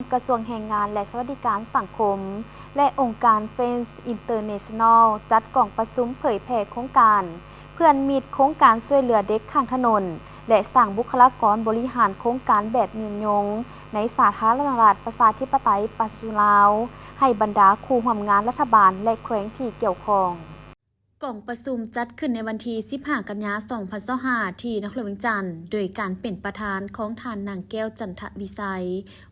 กระทรวงแรงงานและสวัสดิการสังคมและองค์การเฟรนช์อินเตอร์เนชั่นแนลจัดกล่องประชุมเผยแพร่โครงการเพื่อนมิตรโครงการช่วยเหลือเด็กข้างถนนและสร้างบุคลากรบริหารโครงการแบบยืนยงในสาธารณรัฐประชาธิปไตยประชาชนลาวให้บรรดาครูร่วมงานรัฐบาลและแขวงที่เกี่ยวข้องกล่องประชุมจัดขึ้นในวันที่ 15 กันยายน 2025 ที่นครหลวงจันทร์โดยการเป็นประธานของท่านนางแก้วจันทวิไส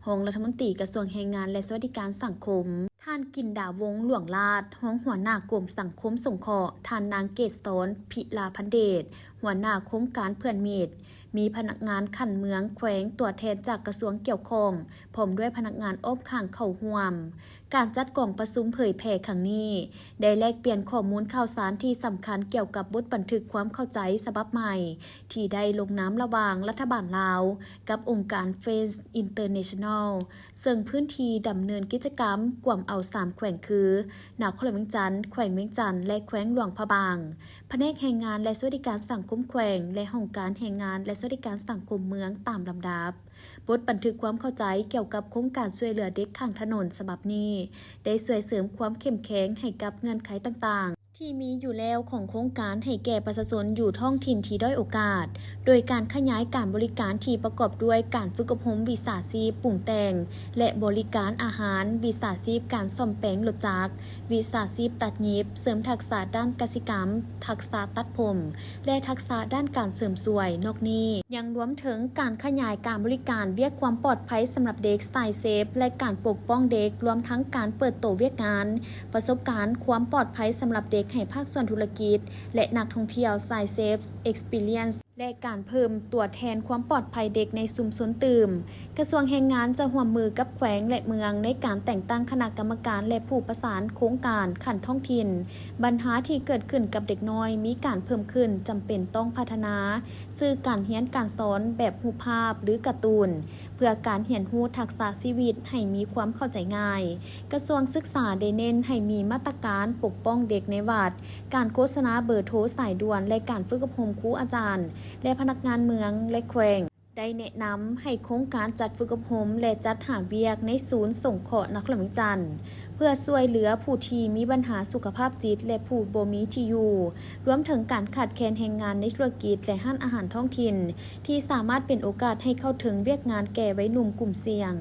รองรัฐมนตรีกระทรวงแรงงานและสวัสดิการสังคมท่านกินดาวงศ์หลวงลาดรองหัวหน้ากรมสังคมสงเคราะห์ท่านนางเกษรพิลาพันเดชหัวหน้าโครงการเพื่อนมิตรมีพนักงานขันเมืองแขวงตัวแทนจากกระทรวงเกี่ยวข้องพร้อมด้วยพนักงานอ้อมข้างเข้าร่วมการจัดกล่องประชุมเผยแพร่ครั้งนี้ได้แลกเปลี่ยนข้อมูลข่าวสารที่สำคัญเกี่ยวกับบทบันทึกความเข้าใจฉบับใหม่ที่ได้ลงนามระหว่างรัฐบาลลาวกับองค์การเฟรนช์อินเตอร์เนชั่นแนลซึ่งพื้นที่ดำเนินกิจกรรมกลุ่มเอา3แขวงคือนครหลวงจันทร์แขวงเวียงจันทร์และแขวงหลวงพระบางแผนกแรงงานและสวัสดิการสังคมแขวงและองค์การแรงงานและสวัสดิการสังคมเมืองตามลำดับบทบันทึกความเข้าใจเกี่ยวกับโครงการช่วยเหลือเด็กข้างถนนฉบับนี้ได้ช่วยเสริมความเข้มแข็งให้กับเงื่อนไขต่างๆที่มีอยู่แล้วของโครงการให้แก่ประชาชนอยู่ท้องถิ่นที่ด้อยโอกาสโดยการขยายการบริการที่ประกอบด้วยการฝึกอบรมวิชาชีพปรุงแต่งและบริการอาหารวิชาชีพการซ่อมแปลงรถจักรวิชาชีพตัดเย็บเสริมทักษะด้านกสิกรรมทักษะตัดผมและทักษะด้านการเสริมสวยนอกนี้ยังรวมถึงการขยายการบริการเวียกความปลอดภัยสำหรับเด็กสไตล์เซฟและการปกป้องเด็กรวมทั้งการเปิดโตเวียกงานประสบการณ์ความปลอดภัยสำหรับเด็กให้ภาคส่วนธุรกิจและนักท่องเที่ยวสายเซฟ Experience และการเพิ่มตัวแทนความปลอดภัยเด็กในชุมชนตื่มกระทรวงแรงงานจะร่วมมือกับแขวงและเมืองในการแต่งตั้งคณะกรรมการและผู้ประสานโครงการขันท้องถิ่นปัญหาที่เกิดขึ้นกับเด็กน้อยมีการเพิ่มขึ้นจำเป็นต้องพัฒนาสื่อการเรียนการสอนแบบรูปภาพหรือการ์ตูนเพื่อการเรียนรู้ทักษะชีวิตให้มีความเข้าใจง่ายกระทรวงศึกษาได้เน้นให้มีมาตรการปกป้องเด็กในวัดการโฆษณาเบอร์โทรสายด่วนและการฝึกอบรมครูอาจารย์และพนักงานเมืองและแขวงได้แนะนำให้โครงการจัดฝึกอบรมและจัดหาเวียกในศูนย์สงเคราะห์นครหลวงจันทร์เพื่อช่วยเหลือผู้ที่มีปัญหาสุขภาพจิตและผู้บ่มีที่อยู่รวมถึงการขาดแคลนแรงงานในธุรกิจและร้านอาหารท้องถิ่นที่สามารถเป็นโอกาสให้เข้าถึงเวียกงานแก่วัยหนุ่มกลุ่มเสี่ยง